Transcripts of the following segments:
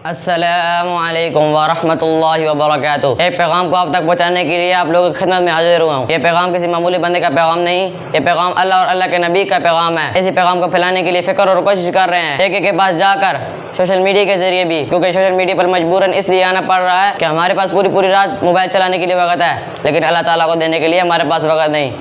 السلام علیکم ورحمۃ اللہ وبرکاتہ۔ ایک پیغام کو آپ تک پہنچانے کے لیے آپ لوگوں کی خدمت میں حاضر ہوا ہوں۔ یہ پیغام کسی معمولی بندے کا پیغام نہیں، یہ پیغام اللہ اور اللہ کے نبی کا پیغام ہے۔ اسی پیغام کو پھیلانے کے لیے فکر اور کوشش کر رہے ہیں ایک ایک کے پاس جا کر، سوشل میڈیا کے ذریعے بھی، کیونکہ سوشل میڈیا پر مجبوراً اس لیے آنا پڑ رہا ہے کہ ہمارے پاس پوری رات موبائل چلانے کے لیے وقت ہے، لیکن اللہ تعالیٰ کو دینے کے لیے ہمارے پاس وقت نہیں۔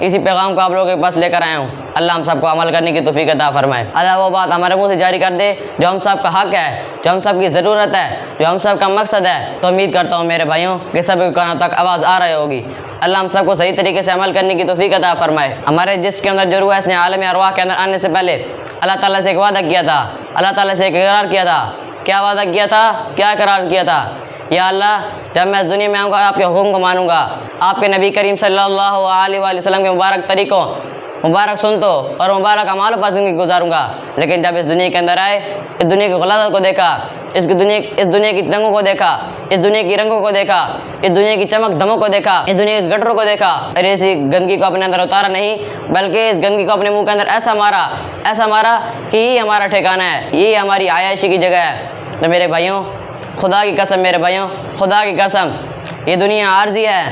اسی پیغام کو آپ لوگوں کے پاس لے کر آیا ہوں۔ اللہ ہم سب کو عمل کرنے کی توفیق عطا فرمائے۔ اللہ وہ بات ہمارے منہ سے جاری کر دے جو ہم سب کا حق ہے، جو ہم سب کی ضرورت ہے، جو ہم سب کا مقصد ہے۔ تو امید کرتا ہوں میرے بھائیوں کہ سب کے کانوں تک آواز آ رہی ہوگی۔ اللہ ہم سب کو صحیح طریقے سے عمل کرنے کی توفیق عطا فرمائے۔ ہمارے جس کے اندر جو روح ہے اس نے عالم ارواح کے اندر آنے سے پہلے اللہ تعالیٰ سے ایک وعدہ کیا تھا، اللہ تعالیٰ سے ایک اقرار کیا تھا۔ کیا وعدہ کیا تھا؟ کیا اقرار کیا تھا؟ یا اللہ، جب میں اس دنیا میں آؤں گا آپ کے حکم کو مانوں گا، آپ کے نبی کریم صلی اللہ علیہ وآلہ وسلم کے مبارک طریقوں، مبارک سنتوں اور مبارک اعمالوں پر زندگی گزاروں گا۔ لیکن جب اس دنیا کے اندر آئے، اس دنیا کی غلاظت کو دیکھا، اس دنیا کی تنگوں کو دیکھا، اس دنیا کی رنگوں کو دیکھا، اس دنیا کی چمک دموں کو دیکھا، اس دنیا کے گٹروں کو دیکھا، اور ایسی گندگی کو اپنے اندر اتارا نہیں، بلکہ اس گندگی کو اپنے منہ کے اندر ایسا مارا کہ یہ ہمارا ٹھکانہ ہے، یہ ہماری عیاشی کی جگہ ہے۔ تو میرے بھائیوں، خدا کی قسم، میرے بھائیوں، خدا کی قسم، یہ دنیا عارضی ہے۔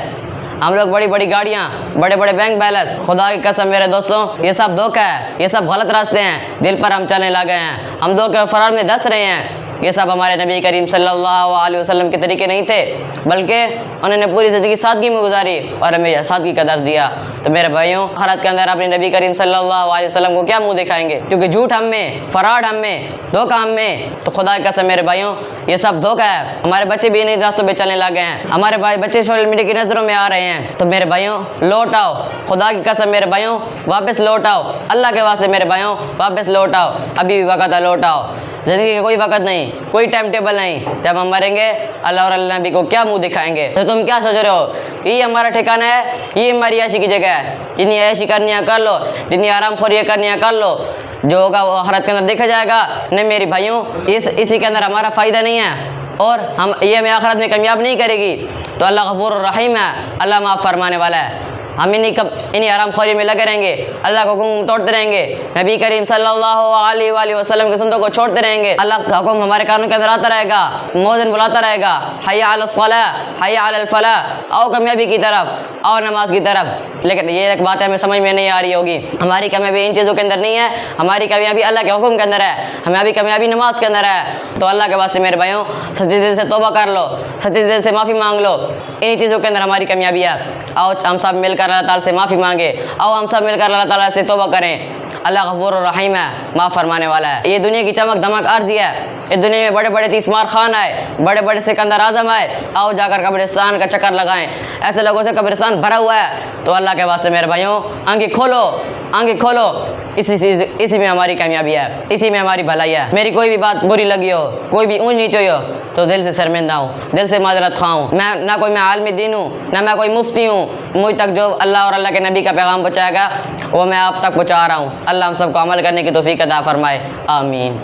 ہم لوگ بڑی گاڑیاں، بڑے بینک بیلنس، خدا کی قسم میرے دوستوں، یہ سب دھوکہ ہے، یہ سب غلط راستے ہیں جن پر ہم چلنے لگے ہیں۔ ہم دھوکے اور فرار میں دھس رہے ہیں۔ یہ سب ہمارے نبی کریم صلی اللہ علیہ وسلم کے طریقے نہیں تھے، بلکہ انہوں نے پوری زندگی سادگی میں گزاری اور ہمیں سادگی کا درس دیا۔ تو میرے بھائیوں، آخرت کے اندر اپنے نبی کریم صلی اللہ علیہ وسلم کو کیا منہ دکھائیں گے؟ کیونکہ جھوٹ ہم میں، فراڈ ہم میں، دھوکہ ہم میں۔ تو خدا کی قسم میرے بھائیوں، یہ سب دھوکہ ہے۔ ہمارے بچے بھی انہیں راستوں پہ چلنے لگے ہیں، ہمارے بچے سوشل میڈیا کی نظروں میں آ رہے ہیں۔ تو میرے بھائیوں، لوٹ آؤ، خدا کی قسم میرے بھائیوں، واپس لوٹ آؤ، اللہ کے واسطے میرے بھائیوں، واپس لوٹ آؤ، ابھی بھی وقت ہے، لوٹ آؤ۔ زندگی کا کوئی وقت نہیں، کوئی ٹائم ٹیبل نہیں۔ جب ہم مریں گے، اللہ اور اللہ نبی کو کیا منہ دکھائیں گے؟ تو تم کیا سوچ رہے ہو؟ یہ ہمارا ٹھکانہ ہے، یہ ہماری عیاشی کی جگہ ہے۔ جتنی عیاشی کرنی ہے کر لو، جتنی آرام خوری کرنی ہے کر لو، جو ہوگا وہ آخرت کے اندر دیکھا جائے گا۔ نہیں میری بھائیوں، اسی کے اندر ہمارا فائدہ نہیں ہے، اور یہ ہمیں آخرت میں کامیاب نہیں کرے گی۔ تو اللہ غفور الرحیم ہے، اللہ معاف فرمانے والا ہے۔ ہم انہیں حرام خوری میں لگے رہیں گے، اللہ کا حکم توڑتے رہیں گے، نبی کریم صلی اللہ علیہ وآلہ وسلم کے سنتوں کو چھوڑتے رہیں گے، اللہ کا حکم ہمارے کانوں کے اندر آتا رہے گا، مؤذن بلاتا رہے گا، حی علی الصلاۃ، حی علی الفلاح، آؤ کامیابی کی طرف، آؤ نماز کی طرف۔ لیکن یہ ایک بات ہے ہمیں سمجھ میں نہیں آ رہی ہوگی، ہماری کامیابی ان چیزوں کے اندر نہیں ہے، ہماری کامیابی اللہ کے حکم کے اندر ہے، ہماری کامیابی نماز کے اندر ہے۔ تو اللہ کے واسطے میرے بھائیوں، سچے دل سے توبہ کر لو، سچے دل سے معافی مانگ لو، انہی چیزوں کے اندر ہماری کامیابی ہے۔ آؤ ہم سب مل کر اللہ تعالیٰ سے معافی مانگے، آؤ ہم سب مل کر اللہ تعالیٰ سے توبہ کریں۔ اللہ غفور الرحیم ہے، معاف فرمانے والا ہے۔ یہ دنیا کی چمک دمک عارضی ہے، اس دنیا میں بڑے تیسمار خان آئے، بڑے سکندر اعظم آئے، آؤ جا کر قبرستان کا چکر لگائیں، ایسے لوگوں سے قبرستان بھرا ہوا ہے۔ تو اللہ کے واسطے میرے بھائیوں، آنکھیں کھولو، اسی میں ہماری کامیابی ہے، اسی میں ہماری بھلائی ہے۔ میری کوئی بھی بات بری لگی ہو، کوئی بھی اونچ نیچ ہوئی ہو، تو دل سے شرمندہ ہوں، دل سے معذرت خواہ ہوں۔ میں نہ کوئی عالم دین ہوں، نہ میں کوئی مفتی ہوں۔ مجھ تک جو اللہ اور اللہ کے نبی کا پیغام پہنچائے گا وہ میں آپ تک پہنچا رہا ہوں۔ اللہ ہم سب کو عمل کرنے کی توفیق عطا فرمائے، آمین۔